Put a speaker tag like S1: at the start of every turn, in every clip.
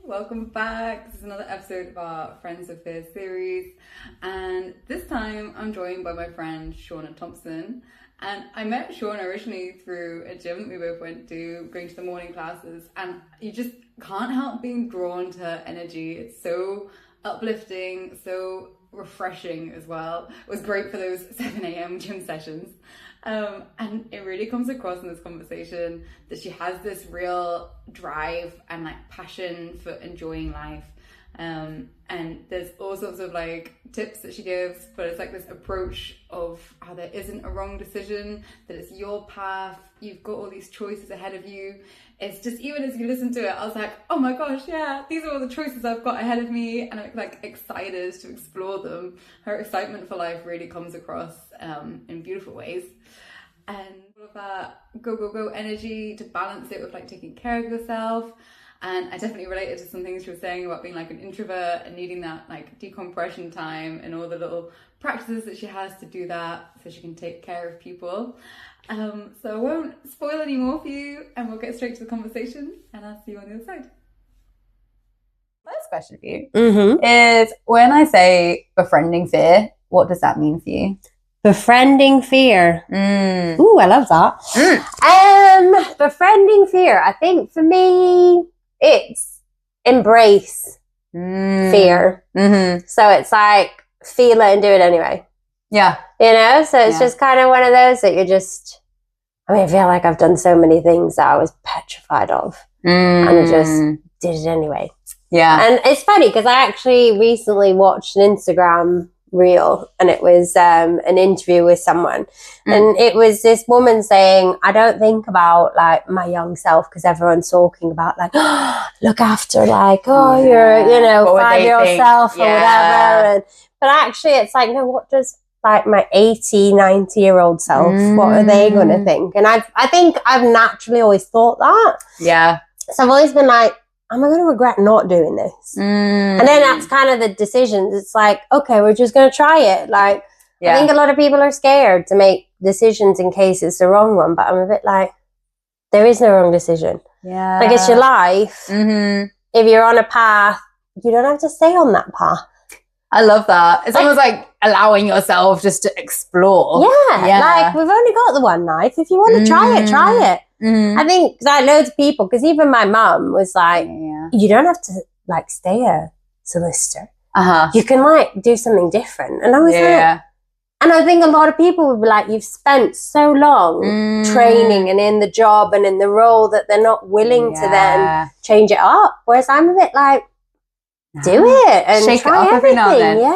S1: welcome back. This is another episode of our Friends of Fear series, and this time I'm joined by my friend Shauna Thompson. And I met Shauna originally through a gym that we both went to, going to the morning classes, and you just can't help being drawn to her energy. It's so uplifting, so refreshing as well. It was great for those 7 a.m. gym sessions. And it really comes across in this conversation that she has this real drive and like passion for enjoying life. And there's all sorts of like tips that she gives, but it's like this approach of how there isn't a wrong decision, that it's your path, you've got all these choices ahead of you. It's just, even as you listen to it, I was like, oh my gosh, yeah, these are all the choices I've got ahead of me, and I'm like excited to explore them. Her excitement for life really comes across in beautiful ways. And all of that go energy to balance it with like taking care of yourself. And I definitely related to some things she was saying about being like an introvert and needing that like decompression time and all the little practices that she has to do that so she can take care of people. So I won't spoil any more for you, and we'll get straight to the conversation, and I'll see you on the other side. First question for you is, when I say befriending fear, what does that mean for you?
S2: Befriending fear. Ooh, I love that. Befriending fear. I think for me, it's embrace fear. So it's like, feel it and do it anyway.
S1: Yeah.
S2: You know, so it's just kind of one of those that you're just, I feel like I've done so many things that I was petrified of. And I just did it anyway.
S1: Yeah.
S2: And it's funny because I actually recently watched an Instagram reel, and it was an interview with someone, and it was this woman saying, I don't think about like my young self because everyone's talking about like, oh, look after like, oh, you're, you know, 5-year-old self or whatever, but actually it's like, no, what does like my 90-year-old self, what are they going to think? And I think I've naturally always thought that. So I've always been like, am I going to regret not doing this? And then that's kind of the decisions. It's like, okay, we're just going to try it. Like, I think a lot of people are scared to make decisions in case it's the wrong one. But I'm a bit like, there is no wrong decision. Like, it's your life. If you're on a path, you don't have to stay on that path.
S1: I love that. It's almost like allowing yourself just to explore.
S2: Like, we've only got the one life. If you want to try it, try it. I think like loads of people, because even my mum was like, you don't have to like stay a solicitor. You can like do something different. And I was like, and I think a lot of people would be like, you've spent so long training and in the job and in the role that they're not willing to then change it up. Whereas I'm a bit like, do it and
S1: shake
S2: try
S1: it up
S2: everything.
S1: Every now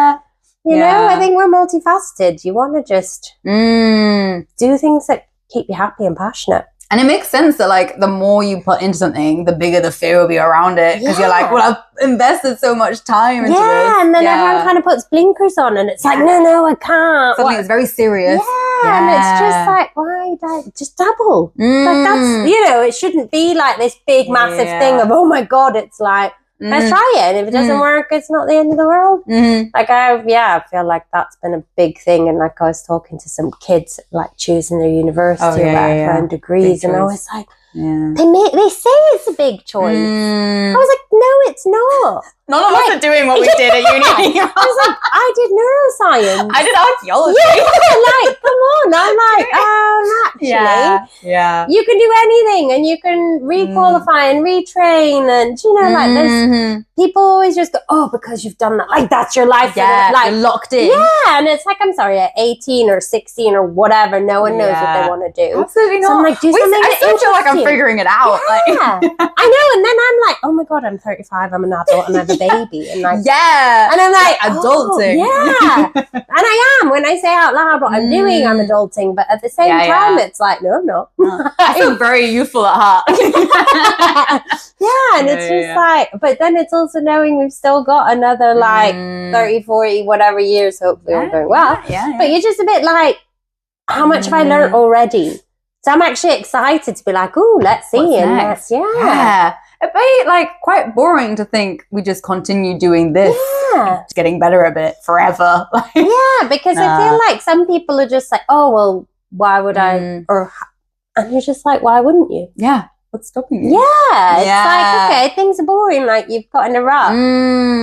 S1: and then.
S2: You know, I think we're multifaceted. You want to just do things that keep you happy and passionate.
S1: And it makes sense that like the more you put into something, the bigger the fear will be around it, because you're like, well, I've invested so much time into this.
S2: And then everyone kind of puts blinkers on, and it's like, no, I can't.
S1: Something that's very serious.
S2: And it's just like, why just dabble? Like, that's, you know, it shouldn't be like this big massive thing of, oh my God, it's like, let's try it. And if it doesn't work, it's not the end of the world. Like, I feel like that's been a big thing. And like, I was talking to some kids, like choosing their university and degrees. And I was like, they say it's a big choice. I was like, no, it's not.
S1: None of us are doing what we did at uni.
S2: I was like, I did neuroscience.
S1: I did archaeology.
S2: Like, come on. I'm like, actually, you can do anything, and you can re-qualify and retrain, and you know, like there's people always just go, oh, because you've done that, like that's your life. Like,
S1: you're locked in.
S2: And it's like, I'm sorry, at 18 or 16 or whatever, no one knows what they want to do.
S1: Absolutely not.
S2: So I'm like, do something.
S1: I still feel like I'm figuring it out.
S2: Like, I know, and then I'm like, oh my God, I'm 35, I'm an adult, and I have a baby, and like, and I'm like,
S1: adulting.
S2: And I am, when I say out loud what I'm doing, I'm adulting, but at the same time, it's like, no, I'm not.
S1: I feel very youthful at heart.
S2: And it's just like, but then it's also knowing we've still got another like 30, 40, whatever years, hopefully all going well. But you're just a bit like, how much have I learned already? So I'm actually excited to be like, oh, let's see.
S1: What's
S2: and
S1: next? It'd be like quite boring to think we just continue doing this, getting better at it forever.
S2: Because I feel like some people are just like, oh, well, why would I? And you're just like, why wouldn't you?
S1: what's stopping you?
S2: Yeah, it's like, okay, things are boring. Like, you've got in a rut.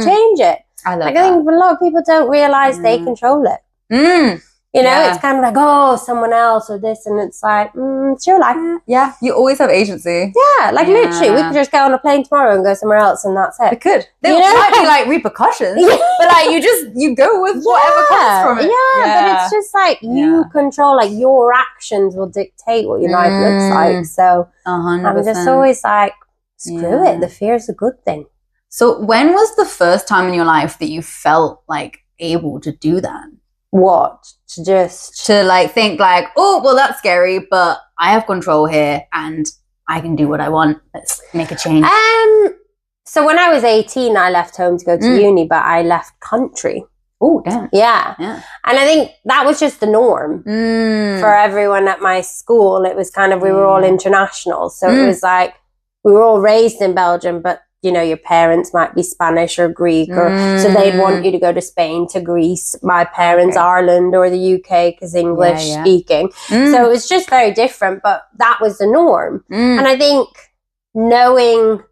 S2: Change it.
S1: I love
S2: like,
S1: that.
S2: I think a lot of people don't realise they control it. You know, it's kind of like, oh, someone else or this, and it's like, it's your life.
S1: Yeah, you always have agency.
S2: Yeah, like literally, we could just get on a plane tomorrow and go somewhere else, and that's it.
S1: We could. There might be like repercussions, but like you go with whatever comes from it.
S2: Yeah, but it's just like you control, like your actions will dictate what your life looks like. So
S1: 100%.
S2: I'm just always like, screw it. The fear is a good thing.
S1: So when was the first time in your life that you felt like able to do that?
S2: What?
S1: To like think like, oh, well, that's scary, but I have control here and I can do what I want. Let's make a change.
S2: So when I was 18, I left home to go to uni, but I left country.
S1: Oh, damn.
S2: Yeah. And I think that was just the norm for everyone at my school. It was kind of, we were all international. So it was like, we were all raised in Belgium, but you know, your parents might be Spanish or Greek, or so they'd want you to go to Spain, to Greece. My parents, Ireland or the UK, because English speaking. So it was just very different, but that was the norm. And I think knowing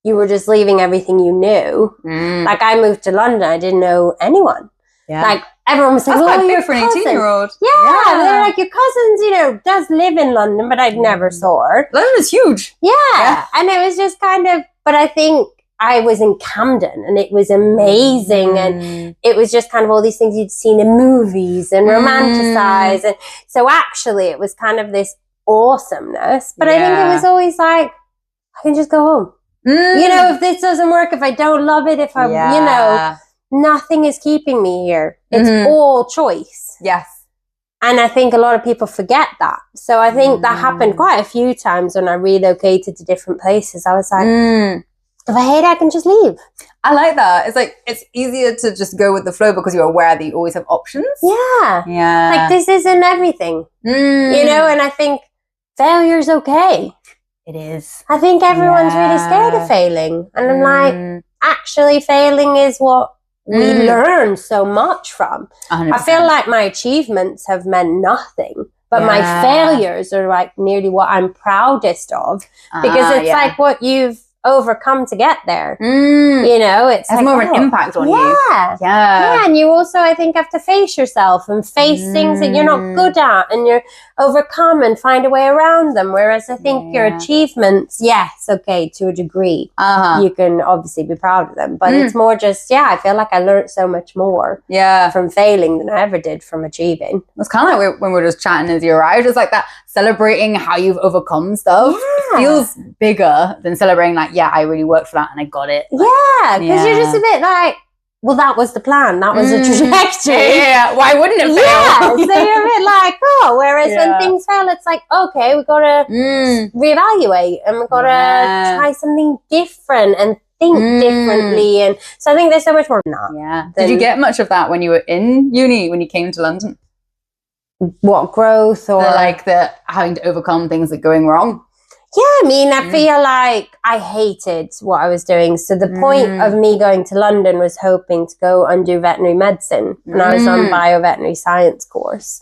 S2: you were just leaving everything you knew, like I moved to London, I didn't know anyone. Like everyone was like,
S1: "Oh, you're for an 18-year-old."
S2: Yeah, they're like, your cousins, you know, does live in London, but I'd never saw her.
S1: London is huge.
S2: Yeah, and it was just kind of. But I think I was in Camden and it was amazing. And it was just kind of all these things you'd seen in movies and romanticized. And so actually it was kind of this awesomeness. But I think it was always like, I can just go home. You know, if this doesn't work, if I don't love it, if I, you know, nothing is keeping me here. It's all choice.
S1: Yes.
S2: And I think a lot of people forget that. So I think that happened quite a few times when I relocated to different places. I was like, if I hate it, I can just leave.
S1: I like that. It's like, it's easier to just go with the flow because you're aware that you always have options.
S2: Yeah.
S1: Yeah.
S2: Like, this isn't everything. You know, and I think failure's okay.
S1: It is.
S2: I think everyone's really scared of failing. And I'm like, actually, failing is what we learn so much from.
S1: 100%.
S2: I feel like my achievements have meant nothing, but my failures are like nearly what I'm proudest of, because it's like what you've overcome to get there. You know, it's
S1: has
S2: like,
S1: more of an impact on you.
S2: Yeah, and you also, I think, have to face yourself and face things that you're not good at, and you're overcome and find a way around them. Whereas I think your achievements, yes, okay, to a degree, you can obviously be proud of them, but it's more just, I feel like I learned so much more from failing than I ever did from achieving.
S1: It's kind of like when we were just chatting as you arrived, it's like that celebrating how you've overcome stuff. It feels bigger than celebrating like, I really worked for that and I got it.
S2: Like, because you're just a bit like, well, that was the plan. That was the trajectory.
S1: Yeah, why wouldn't it fail?
S2: Yeah, so you're a bit like, whereas when things fail, it's like, okay, we've got to reevaluate and we've got to try something different and think differently. And so I think there's so much more than that.
S1: Yeah. Did you get much of that when you were in uni, when you came to London?
S2: What, growth or?
S1: The having to overcome things that are going wrong?
S2: Yeah, I mean, I feel like I hated what I was doing. So the point of me going to London was hoping to go and do veterinary medicine. And I was on bio-veterinary science course.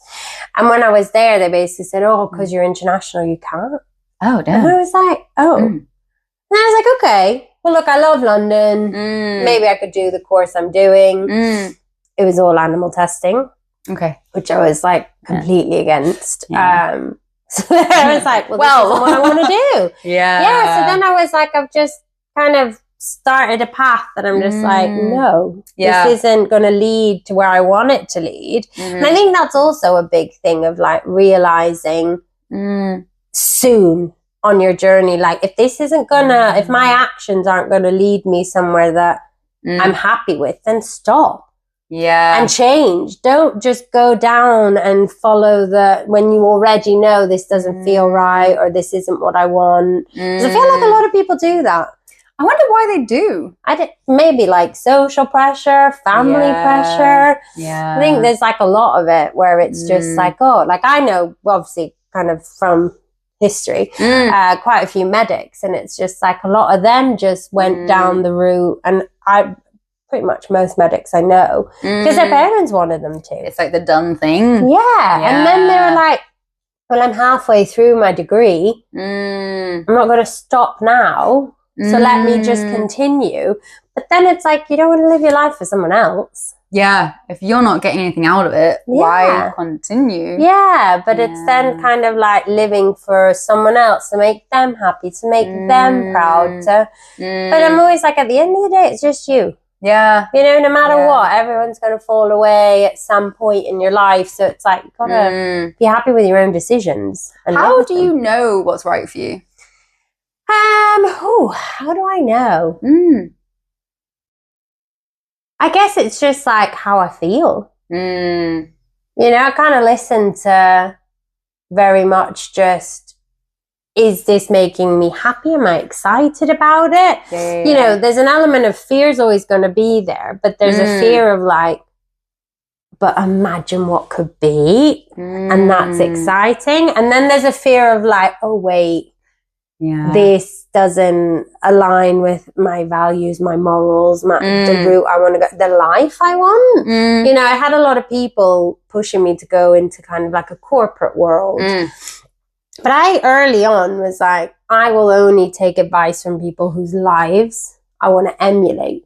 S2: And when I was there, they basically said, because you're international, you can't.
S1: Oh, damn.
S2: And I was like, And I was like, okay, well, look, I love London. Maybe I could do the course I'm doing. It was all animal testing. Okay. Which I was like completely against. So I was like, well, this isn't what I want to do. Yeah. So then I was like, I've just kind of started a path that I'm just like, no, this isn't going to lead to where I want it to lead. And I think that's also a big thing of like realizing soon on your journey, like if this isn't gonna, if my actions aren't going to lead me somewhere that I'm happy with, then stop. And change. Don't just go down and follow when you already know this doesn't feel right or this isn't what I want. Because I feel like a lot of people do that.
S1: I wonder why they do.
S2: Maybe like social pressure, family pressure. I think there's like a lot of it where it's just like, like I know, obviously kind of from history, quite a few medics, and it's just like a lot of them just went down the route, and pretty much most medics I know, because their parents wanted them to.
S1: It's like the done thing.
S2: And then they were like, well, I'm halfway through my degree. I'm not going to stop now. So let me just continue. But then it's like, you don't want to live your life for someone else.
S1: Yeah. If you're not getting anything out of it, why continue?
S2: Yeah. But it's then kind of like living for someone else to make them happy, to make them proud. But I'm always like, at the end of the day, it's just you.
S1: Yeah.
S2: You know, no matter what, everyone's going to fall away at some point in your life. So it's like, you've got to be happy with your own decisions.
S1: How do you know what's right for you?
S2: How do I know? I guess it's just like how I feel. You know, I kind of listen to very much just, is this making me happy? Am I excited about it? You know, there's an element of fear is always going to be there, but there's a fear of like, but imagine what could be. And that's exciting. And then there's a fear of like, oh, wait, this doesn't align with my values, my morals, the route I want to go, the life I want. You know, I had a lot of people pushing me to go into kind of like a corporate world. But I early on was like, I will only take advice from people whose lives I want to emulate.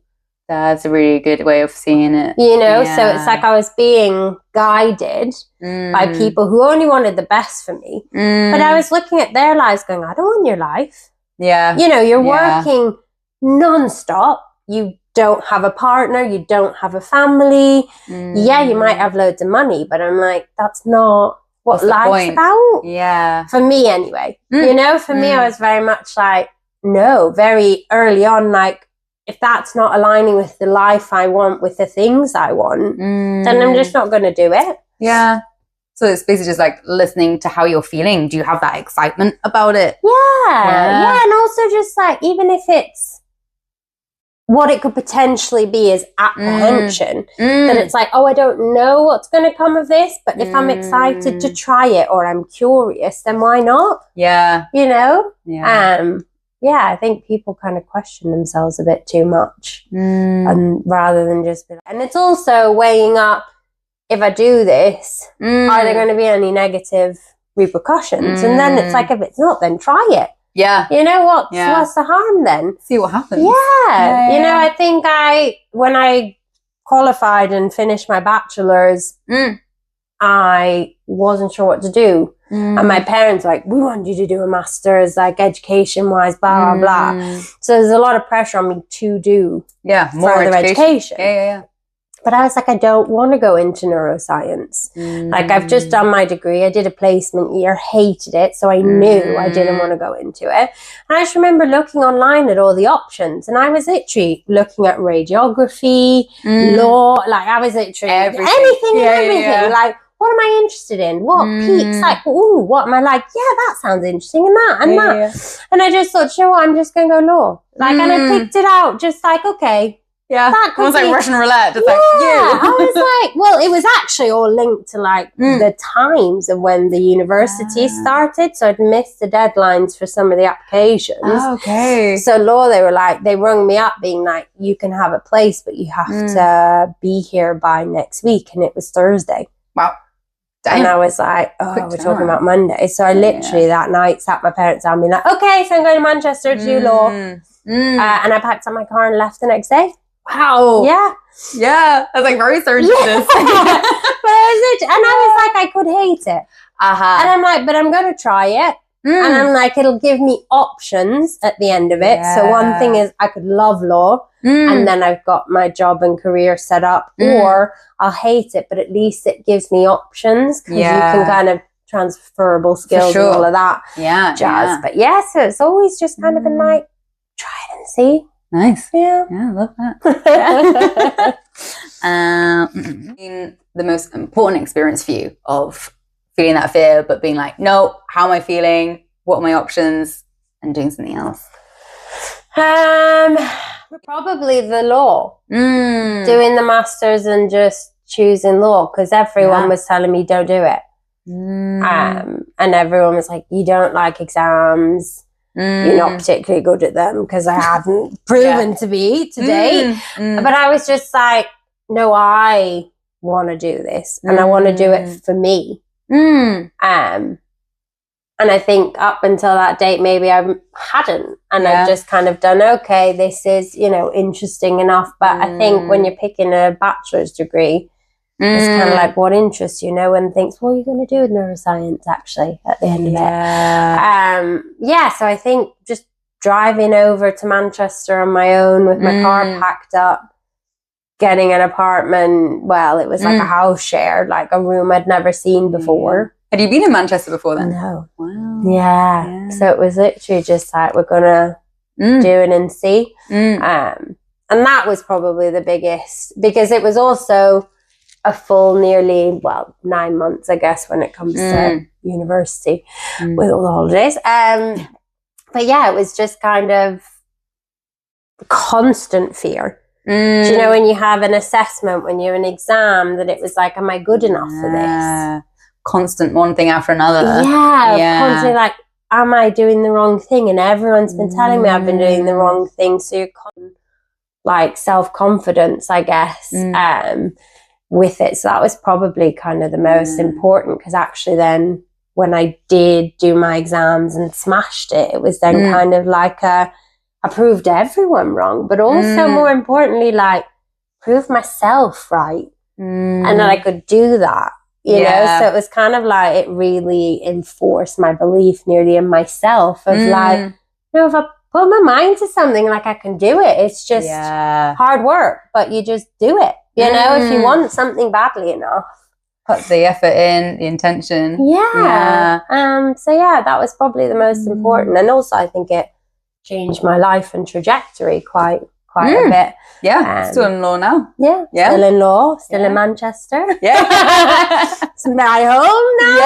S1: That's a really good way of seeing it.
S2: You know, so it's like I was being guided by people who only wanted the best for me. But I was looking at their lives going, I don't want your life.
S1: Yeah.
S2: You know, you're working non-stop. You don't have a partner. You don't have a family. Yeah, you might have loads of money, but I'm like, that's not what life's about.
S1: Yeah.
S2: For me anyway. You know, for me, I was very much like, no, very early on, like, if that's not aligning with the life I want, with the things I want, then I'm just not going to do it.
S1: Yeah. So it's basically just like listening to how you're feeling. Do you have that excitement about it?
S2: Yeah. And also just like, even if it's what it could potentially be is apprehension, that it's like, oh, I don't know what's going to come of this, but if I'm excited to try it or I'm curious, then why not?
S1: Yeah.
S2: You know? Yeah, I think people kind of question themselves a bit too much, and rather than just be like, and it's also weighing up, if I do this, are there going to be any negative repercussions? And then it's like, if it's not, then try it.
S1: Yeah.
S2: You know what? What's the harm then?
S1: See what happens.
S2: Yeah. You know, I think when I qualified and finished my bachelor's, I wasn't sure what to do. And my parents were like, we want you to do a master's, like education-wise, blah, blah, blah. So there's a lot of pressure on me to do
S1: more
S2: further education.
S1: Yeah.
S2: But I was like, I don't want to go into neuroscience. Like, I've just done my degree. I did a placement year, hated it. So I knew I didn't want to go into it. And I just remember looking online at all the options. And I was literally looking at radiography, law. Like, I was literally everything. Like, what am I interested in? What peaks? Like, ooh, what am I like? Yeah, that sounds interesting, and that, and that. And I just thought, you know what, I'm just going to go law. Like, and I picked it out, just like, okay.
S1: Yeah,
S2: that
S1: it was like Russian roulette. Just like,
S2: I was like, well, it was actually all linked to like the times of when the university started. So I'd missed the deadlines for some of the applications.
S1: Oh, okay.
S2: So law, they rung me up being like, you can have a place, but you have to be here by next week. And it was Thursday.
S1: Wow. Damn.
S2: And I was like, oh, we're talking about Monday. So I literally that night sat my parents down and being like, okay, so I'm going to Manchester to do law. And I packed up my car and left the next day.
S1: Wow.
S2: Yeah.
S1: Yeah. I was like very serendipitous.
S2: Yeah. But I was like, I could hate it. And I'm like, but I'm going to try it. And I'm like, it'll give me options at the end of it. Yeah. So one thing is I could love law and then I've got my job and career set up, or I'll hate it, but at least it gives me options because you can kind of transferable skills and all of that jazz. But so it's always just kind of been like, try it and see.
S1: Nice.
S2: Yeah.
S1: Yeah, I love that. The most important experience for you of feeling that fear, but being like, no, how am I feeling? What are my options? And doing something else.
S2: Probably the law. Doing the masters and just choosing law, because everyone was telling me don't do it. And everyone was like, you don't like exams. You're not particularly good at them, because I hadn't proven to be to date. But I was just like, no, I want to do this and I want to do it for me. And I think up until that date, maybe I hadn't. And I've just kind of done, okay, this is, you know, interesting enough. But I think when you're picking a bachelor's degree, it's kind of like, what interests you? No one thinks, what are you going to do with neuroscience, actually, at the end of it? So I think just driving over to Manchester on my own with my car packed up, getting an apartment, well, it was like a house share, like a room I'd never seen before.
S1: Had you been in Manchester before then?
S2: No.
S1: Wow.
S2: Yeah. So it was literally just like, we're going to do it and see. And that was probably the biggest, because it was also a full nearly, 9 months, I guess, when it comes to university with all the holidays. But yeah, it was just kind of constant fear. Do you know, when you have an assessment, when you have an exam, that it was like, am I good enough for this?
S1: Constant one thing after another.
S2: Constantly like, am I doing the wrong thing? And everyone's been telling me I've been doing the wrong thing. So you're like self-confidence, I guess, with it. So that was probably kind of the most important, because actually then when I did do my exams and smashed it, it was then kind of like I proved everyone wrong, but also more importantly, like prove myself right, and that I could do that, you know. So it was kind of like, it really enforced my belief nearly in myself of like, you know, if I put my mind to something, like I can do it. It's just hard work, but you just do it, you know, if you want something badly enough.
S1: Put the effort in, the intention.
S2: So yeah, that was probably the most important. And also I think it changed my life and trajectory quite a bit.
S1: Still in law now.
S2: Still in law, still in Manchester. It's my home now.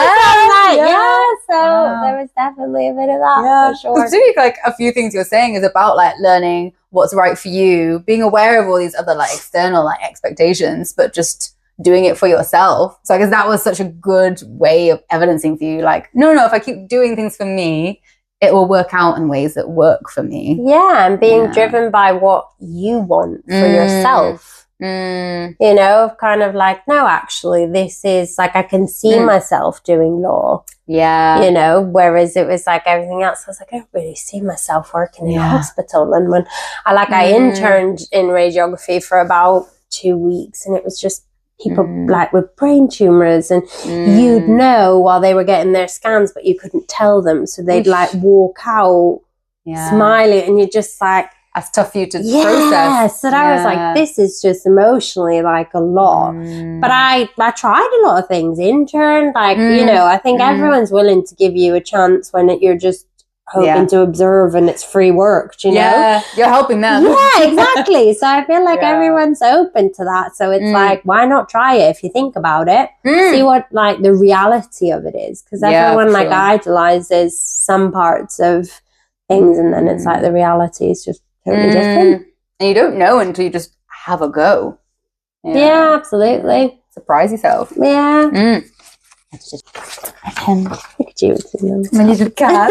S2: So there was definitely a bit of that for sure.
S1: Particularly like a few things you're saying is about like learning what's right for you, being aware of all these other like external like expectations, but just doing it for yourself. So I guess that was such a good way of evidencing for you, like, no, if I keep doing things for me, it will work out in ways that work for me.
S2: And being driven by what you want for yourself. You know, kind of like, no, actually, this is like, I can see myself doing law. You know, whereas it was like everything else, I was like, I don't really see myself working in a hospital. And when I interned in radiography for about 2 weeks, and it was just people like with brain tumors, and you'd know while they were getting their scans, but you couldn't tell them. So they'd like walk out smiling, and you're just like,
S1: that's tough for you to process.
S2: So I was like, this is just emotionally like a lot. But I tried a lot of things, interned, like, you know, I think everyone's willing to give you a chance when you're just hoping to observe and it's free work, do you know?
S1: You're helping them.
S2: Exactly. So I feel like everyone's open to that. So it's like, why not try it if you think about it? See what like the reality of it is. Because everyone like idolizes some parts of things, and then it's like the reality is just totally different.
S1: And you don't know until you just have a go.
S2: Absolutely.
S1: Surprise yourself.
S2: Look at you.
S1: My little cat.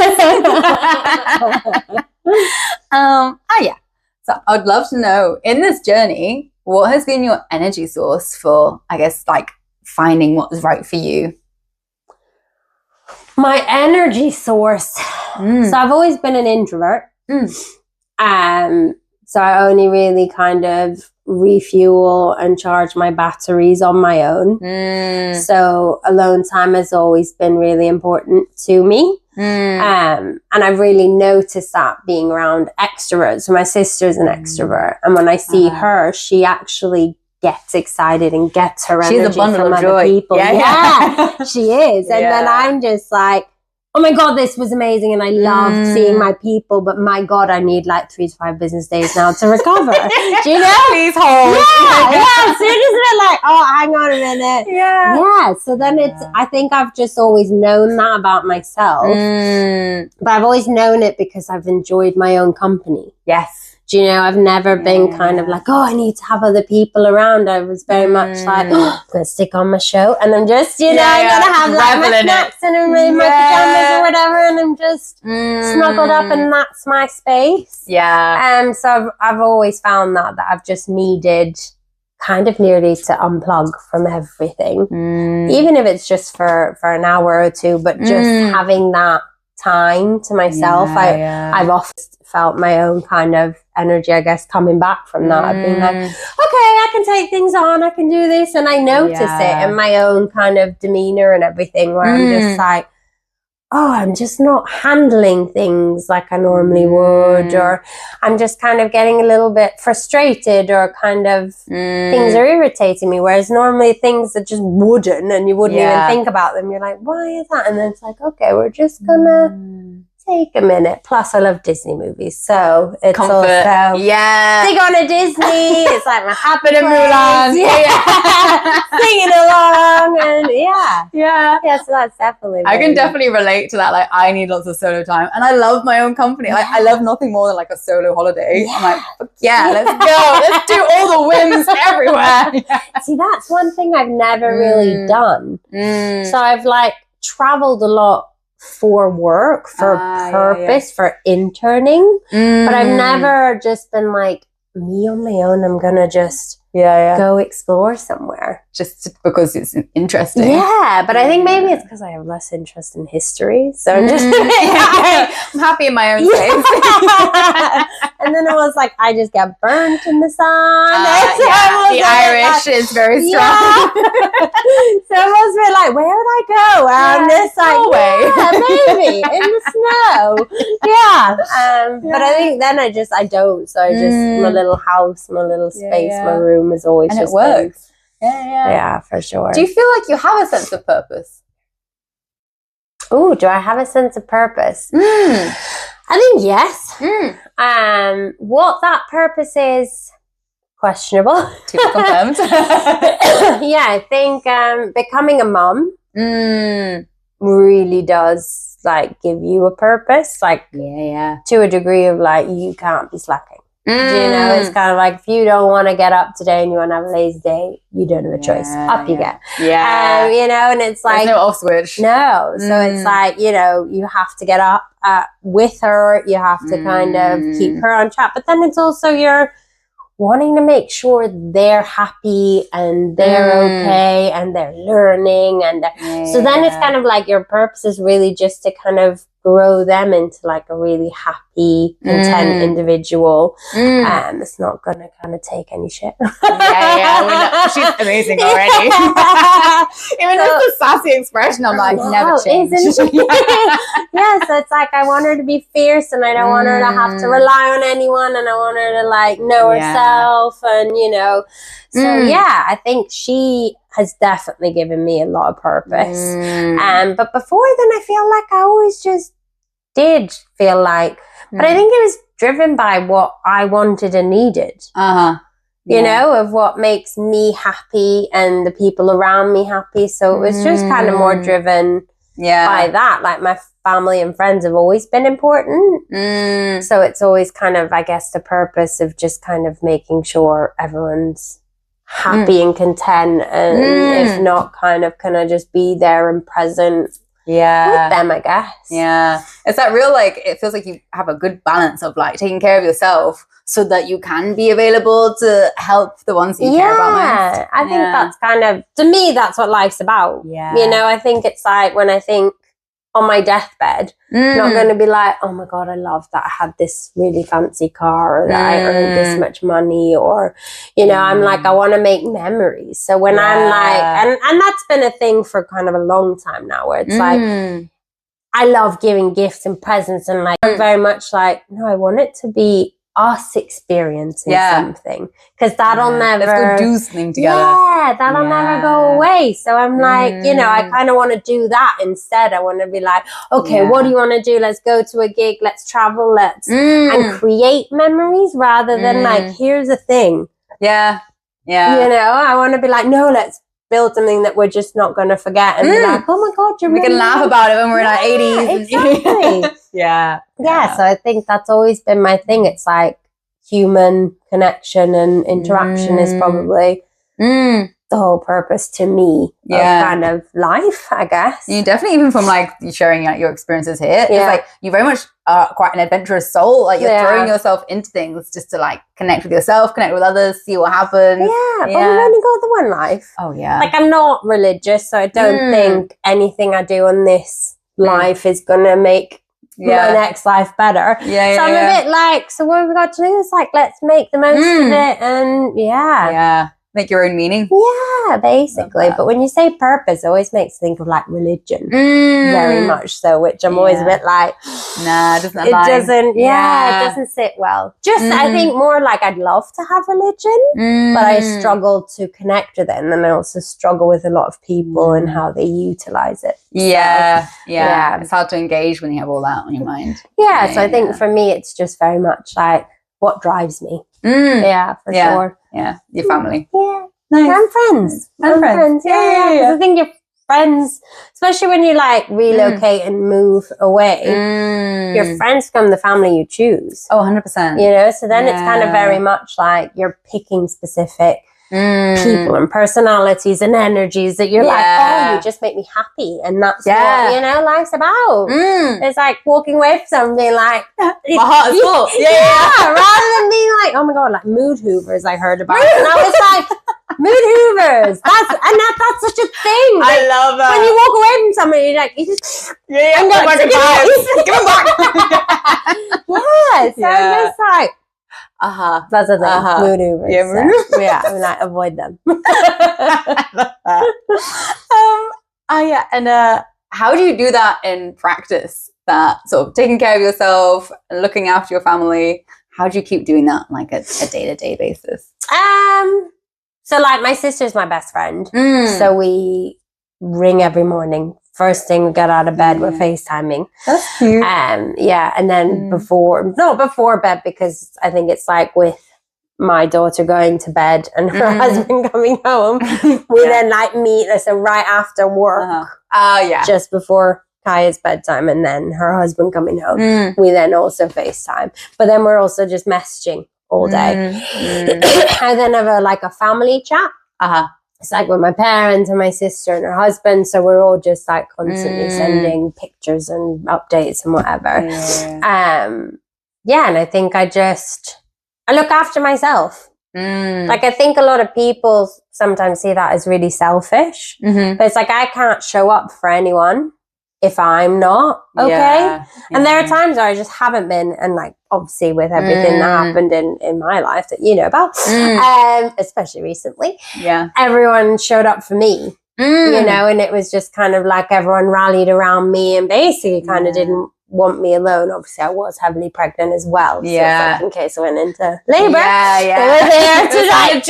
S1: So I'd love to know, in this journey, what has been your energy source for, I guess, like finding what was right for you?
S2: My energy source. So I've always been an introvert. So I only really kind of refuel and charge my batteries on my own. So alone time has always been really important to me. And I've really noticed that being around extroverts. So my sister's an extrovert, and when I see her, she actually gets excited and gets her energy from other people. She is. And then I'm just like, oh my God, this was amazing. And I loved seeing my people, but my God, I need like 3 to 5 business days now to recover. Do you know?
S1: Please hold.
S2: As soon as they're like, oh, hang on a minute. So then I think I've just always known that about myself. But I've always known it because I've enjoyed my own company. Do you know, I've never been kind of like, oh, I need to have other people around. I was very much like, oh, I'm going to stick on my show, and I'm just, you know, I'm going to have like my snacks and I'm in my pajamas or whatever, and I'm just snuggled up, and that's my space. So I've always found that I've just needed kind of nearly to unplug from everything, even if it's just for an hour or two, but just having that time to myself. I've often felt my own kind of energy, I guess, coming back from that. I've been like, okay, I can take things on, I can do this, and I notice it in my own kind of demeanor and everything, where I'm just like, oh, I'm just not handling things like I normally would, or I'm just kind of getting a little bit frustrated, or kind of things are irritating me, whereas normally things that just wouldn't, and you wouldn't even think about them. You're like, why is that? And then it's like, okay, we're just gonna take a minute. Plus, I love Disney movies, so it's
S1: comfort.
S2: Also
S1: They
S2: go on a Disney. It's like my happy
S1: in Mulan.
S2: Singing along, and so that's definitely.
S1: I can definitely relate to that. Like, I need lots of solo time, and I love my own company. I love nothing more than like a solo holiday. I'm like, let's go, let's do all the whims everywhere.
S2: See, that's one thing I've never really done. So I've like traveled a lot for work, for purpose, for interning, but I've never just been like, me on my own, I'm gonna just go explore somewhere.
S1: Just because it's interesting.
S2: Yeah, but I think maybe it's because I have less interest in history. So I'm just
S1: I'm happy in my own space.
S2: And then I was like, I just get burnt in the sun.
S1: The Irish is very strong.
S2: So I was a bit like, where would I go? I'm just like, maybe in the snow. But I think then I don't. So I just, my little house, my little space, my room is always
S1: and
S2: just
S1: it works.
S2: Yeah, for sure.
S1: Do you feel like you have a sense of purpose?
S2: Oh, do I have a sense of purpose? I think yes. What that purpose is, questionable.
S1: To be confirmed.
S2: I think becoming a mum really does like give you a purpose, like to a degree of like you can't be slacking. You know, it's kind of like if you don't want to get up today and you want to have a lazy day, you don't have a choice. Up you get. You know, and it's like
S1: there's no off switch.
S2: No. So it's like, you know, you have to get up with her. You have to kind of keep her on track. But then it's also you're wanting to make sure they're happy and they're okay and they're learning. And so then it's kind of like your purpose is really just to kind of grow them into like a really happy, content individual. It's not gonna kind of take any shit.
S1: She's amazing already. Even just the sassy expression, I'm like, never change.
S2: So it's like I want her to be fierce, and I don't want her to have to rely on anyone, and I want her to like know herself, and you know. So I think she has definitely given me a lot of purpose. But before then, I feel like I always just did feel like, but I think it was driven by what I wanted and needed. You know, of what makes me happy and the people around me happy. So it was just kind of more driven by that. Like my family and friends have always been important. So it's always kind of, I guess, the purpose of just kind of making sure everyone's happy and content, and if not, kind of can I just be there and present with them, I guess.
S1: It's that real, like, it feels like you have a good balance of like taking care of yourself so that you can be available to help the ones you care about most.
S2: I think that's kind of, to me, that's what life's about. You know, I think it's like when I think on my deathbed, not going to be like, oh my God, I love that I had this really fancy car, or that I earned this much money, or, you know, I'm like, I want to make memories. So when I'm like, and that's been a thing for kind of a long time now, where it's like, I love giving gifts and presents, and like, I'm very much like, no, I want it to be us experiencing something, because that'll never,
S1: let's go do something together.
S2: That'll never go away. So I'm like, you know, I kind of want to do that instead. I want to be like, okay, what do you want to do? Let's go to a gig, let's travel, let's and create memories, rather than like, here's a thing. You know, I want to be like, no, let's build something that we're just not going to forget, and be like, oh my God,
S1: we can laugh about it when we're in our 80s.
S2: Exactly. So I think that's always been my thing. It's like human connection and interaction is probably the whole purpose to me of kind of life, I guess.
S1: You definitely, even from like sharing your experiences here, it's like you very much are quite an adventurous soul. Like you're throwing yourself into things just to like connect with yourself, connect with others, see what happens.
S2: But we've only got the one life. Like I'm not religious, so I don't think anything I do on this life is gonna make my next life better.
S1: Yeah,
S2: so I'm a bit like, so what have we got to do? It's like, let's make the most of it. And
S1: make your own meaning.
S2: Yeah, basically. But when you say purpose, it always makes me think of like religion, very much so, which I'm always a bit like,
S1: nah, it doesn't
S2: it doesn't sit well. Just I think more like I'd love to have religion, but I struggle to connect with it, and then I also struggle with a lot of people and how they utilize it.
S1: It's hard to engage when you have all that on your mind.
S2: So I think for me it's just very much like what drives me. For sure.
S1: Yeah, your family.
S2: Yeah.
S1: Nice.
S2: And friends.
S1: And friends.
S2: Yeah. Because I think your friends, especially when you like relocate and move away, your friends become the family you choose.
S1: Oh, 100%.
S2: You know, so then it's kind of very much like you're picking specific people and personalities and energies that you're like, oh, you just make me happy. And that's what, you know, life's about. It's like walking away from something like,
S1: my heart is full.
S2: Rather than being like, oh my God, like mood hoovers I heard about. And I was like, mood hoovers. That's such a thing.
S1: I love that.
S2: When you walk away from somebody, you're like, you just
S1: give them back.
S2: So I'm just like, that's the thing. Mood hoovers.
S1: Yeah, mood hoovers.
S2: I'm like, avoid them.
S1: And how do you do that in practice? That sort of taking care of yourself and looking after your family. How do you keep doing that on like a day-to-day basis?
S2: So like my sister's my best friend. So we ring every morning. First thing we get out of bed, we're FaceTiming.
S1: That's cute.
S2: And then not before bed, because I think it's like with my daughter going to bed and her husband coming home, we then like meet, so right after work, just before Kaya's bedtime, and then her husband coming home, we then also FaceTime. But then we're also just messaging all day. I then have a family chat. It's like with my parents and my sister and her husband, so we're all just like constantly sending pictures and updates and whatever. And I think I look after myself. Like I think a lot of people sometimes see that as really selfish, but it's like I can't show up for anyone if I'm not okay. And there are times where I just haven't been, and like obviously with everything that happened in my life that you know about, especially recently, everyone showed up for me, you know, and it was just kind of like everyone rallied around me and basically kind of didn't want me alone. Obviously I was heavily pregnant as well, so it's like in case I went into labor, they were there to like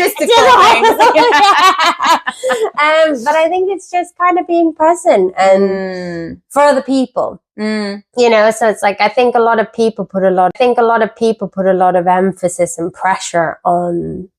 S2: but I think it's just kind of being present and for other people, you know. So it's like I think a lot of people put a lot of emphasis and pressure on,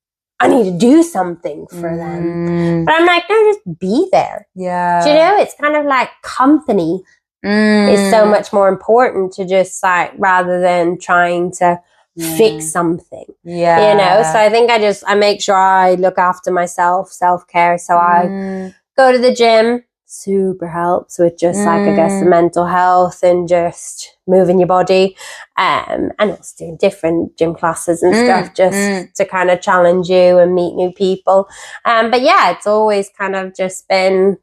S2: I need to do something for them, but I'm like, no, just be there. Do you know, it's kind of like company is so much more important to just like, rather than trying to fix something, you know. So I think I make sure I look after myself, self-care. So I go to the gym, super helps with just like, I guess, the mental health and just moving your body, and also doing different gym classes and stuff just to kind of challenge you and meet new people. But it's always kind of just been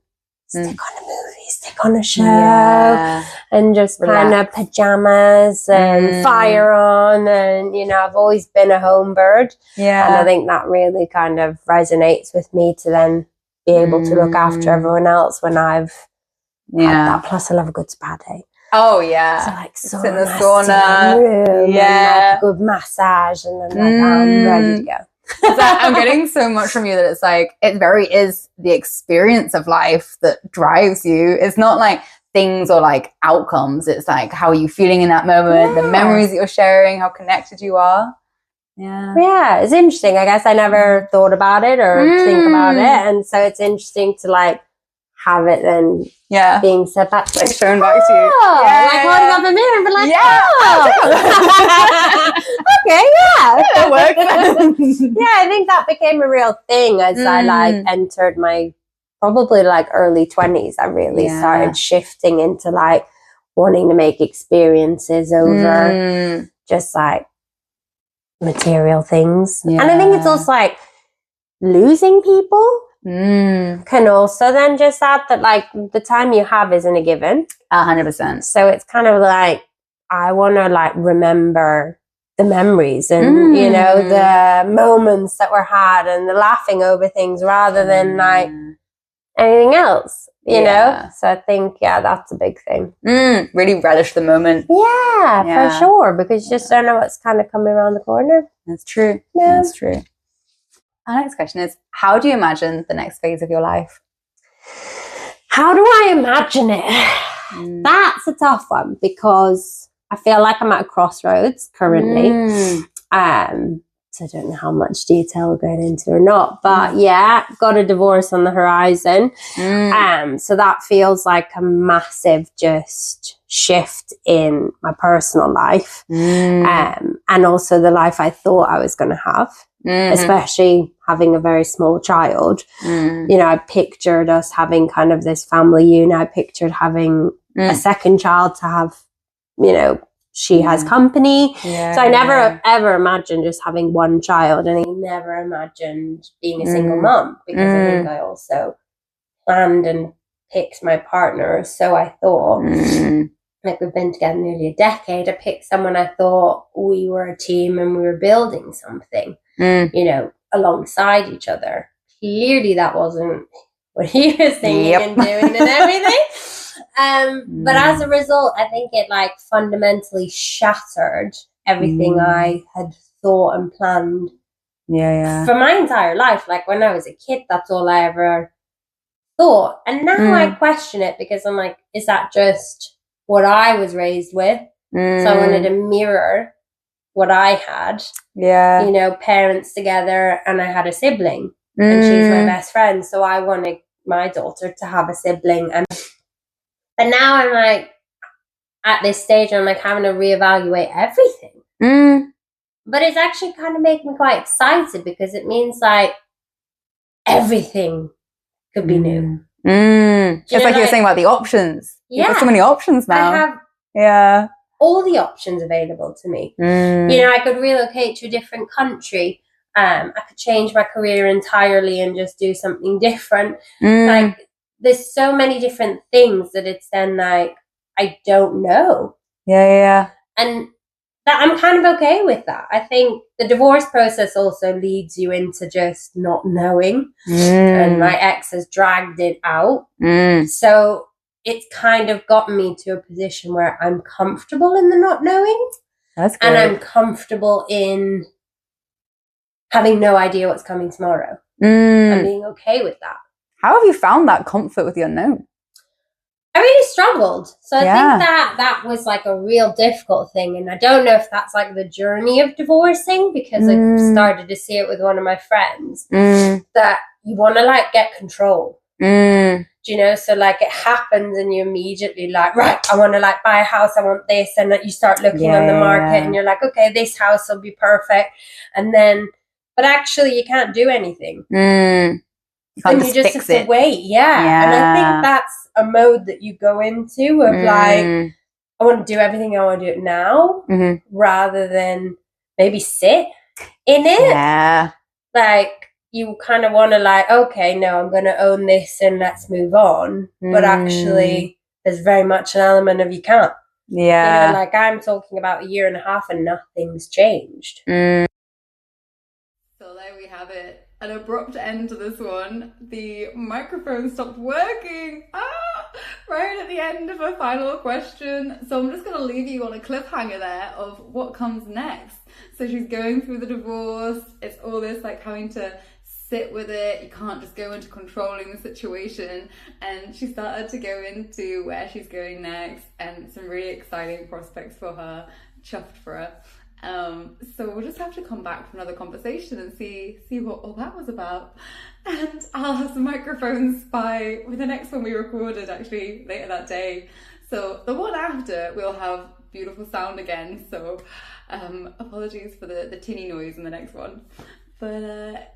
S2: stick on a movie, stick on a show, and just kind of pajamas and fire on. And, you know, I've always been a home bird. And I think that really kind of resonates with me to then be able to look after everyone else when I've had that. Plus I love a good spa day.
S1: Oh yeah.
S2: So like
S1: sauna, in the sauna,
S2: room, and like a good massage, and then like I'm ready to go.
S1: I'm getting so much from you that it's like it very is the experience of life that drives you. It's not like things or like outcomes. It's like, how are you feeling in that moment, the memories that you're sharing, how connected you are. It's interesting. I guess I never thought about it or think about it, and so it's interesting to like have it then being set back, like shown back to you. Like holding up a mirror and be like, okay, that works. I think that became a real thing as I like entered my probably like early 20s. I really started shifting into like wanting to make experiences over just like material things. And I think it's also like losing people can also then just add that like the time you have isn't a given.
S2: 100%. So it's kind of like I want to like remember the memories and, you know, the moments that were had and the laughing over things rather than like anything else, you know? So I think, that's a big thing.
S1: Really relish the moment.
S2: Yeah, for sure, because you just don't know what's kind of coming around the corner.
S1: That's true. Yeah. That's true. Our next question is, how do you imagine the next phase of your life?
S2: How do I imagine it? That's a tough one because I feel like I'm at a crossroads currently. So I don't know how much detail we're going into or not, but got a divorce on the horizon. So that feels like a massive just shift in my personal life, and also the life I thought I was going to have, especially having a very small child. You know, I pictured us having kind of this family unit. I pictured having a second child to have, you know, she has company. So I never ever imagined just having one child, and I never imagined being a single mom, because I think I also planned and picked my partner. So I thought, like, we've been together nearly a decade. I picked someone I thought we were a team and we were building something, you know, alongside each other. Clearly that wasn't what he was thinking and doing and everything. But as a result, I think it like fundamentally shattered everything I had thought and planned for my entire life. Like when I was a kid, that's all I ever thought. And now I question it because I'm like, is that just what I was raised with? So I wanted to mirror what I had. You know, parents together, and I had a sibling, and she's my best friend. So I wanted my daughter to have a sibling. But now I'm like, at this stage, I'm like having to reevaluate everything. But it's actually kind of making me quite excited because it means like everything could be new.
S1: It's like you were saying about the options. You've got so many options now.
S2: I have all the options available to me. You know, I could relocate to a different country. I could change my career entirely and just do something different. Like, there's so many different things that it's then like, I don't know. And that I'm kind of okay with that. I think the divorce process also leads you into just not knowing. And my ex has dragged it out. So it's kind of gotten me to a position where I'm comfortable in the not knowing.
S1: That's good.
S2: And I'm comfortable in having no idea what's coming tomorrow. And being okay with that.
S1: How have you found that comfort with the unknown?
S2: I really struggled. So I think that was like a real difficult thing. And I don't know if that's like the journey of divorcing, because I started to see it with one of my friends, that you want to like get control. Do you know? So like it happens and you immediately like, right, I want to like buy a house. I want this. And that you start looking on the market and you're like, okay, this house will be perfect. And then, but actually you can't do anything.
S1: You can't just
S2: just
S1: fix
S2: have
S1: it.
S2: to wait. And I think that's a mode that you go into of like, I want to do everything, I want to do it now, rather than maybe sit in it. Like you kind of want to like, okay, no, I'm going to own this and let's move on. But actually there's very much an element of you can't. You know, like I'm talking about 1.5 years and nothing's changed.
S1: So there we have it. An abrupt end to this one. The microphone stopped working. Right at the end of a final question. So I'm just going to leave you on a cliffhanger there of what comes next. So she's going through the divorce. It's all this like having to sit with it. You can't just go into controlling the situation. And she started to go into where she's going next and some really exciting prospects for her. Chuffed for her. So we'll just have to come back for another conversation and see what all that was about. And I'll have some microphones with the next one we recorded actually later that day. So the one after we'll have beautiful sound again. So apologies for the tinny noise in the next one. But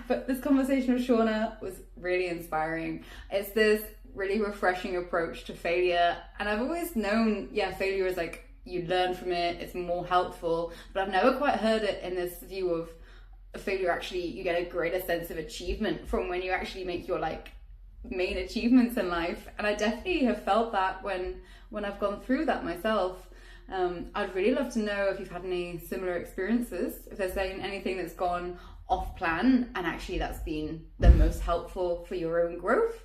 S1: but this conversation with Shauna was really inspiring. It's this really refreshing approach to failure. And I've always known, failure is like, you learn from it, it's more helpful, but I've never quite heard it in this view of failure. Actually, you get a greater sense of achievement from when you actually make your like main achievements in life. And I definitely have felt that when I've gone through that myself. I'd really love to know if you've had any similar experiences, if there's anything that's gone off plan and actually that's been the most helpful for your own growth.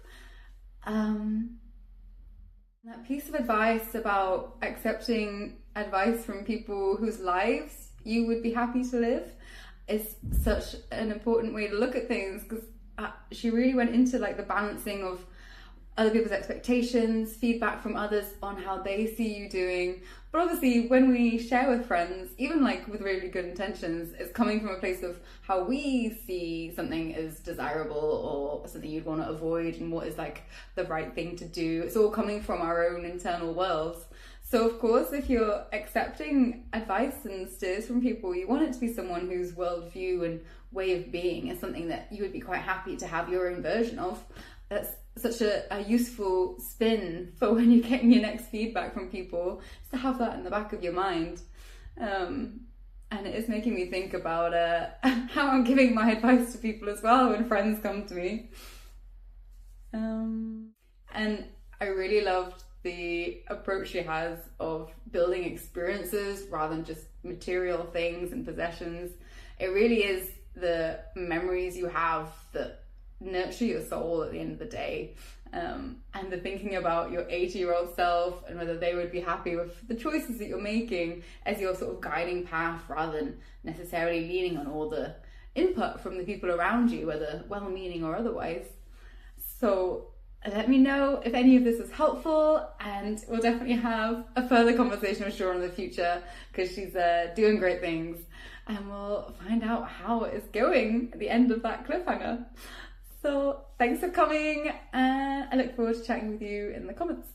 S1: That piece of advice about accepting advice from people whose lives you would be happy to live is such an important way to look at things, because she really went into like the balancing of other people's expectations, feedback from others on how they see you doing. But obviously when we share with friends, even like with really good intentions, it's coming from a place of how we see something as desirable or something you'd want to avoid and what is like the right thing to do. It's all coming from our own internal worlds. So of course, if you're accepting advice and steers from people, you want it to be someone whose worldview and way of being is something that you would be quite happy to have your own version of. That's such a useful spin for when you're getting your next feedback from people, is to have that in the back of your mind. And it is making me think about how I'm giving my advice to people as well when friends come to me. And I really loved the approach she has of building experiences rather than just material things and possessions. It really is the memories you have that nurture your soul at the end of the day, and the thinking about your 80-year-old self and whether they would be happy with the choices that you're making as your sort of guiding path, rather than necessarily leaning on all the input from the people around you, whether well-meaning or otherwise. So let me know if any of this was helpful, and we'll definitely have a further conversation with Shauna in the future, because she's doing great things, and we'll find out how it's going at the end of that cliffhanger. So thanks for coming, and I look forward to chatting with you in the comments.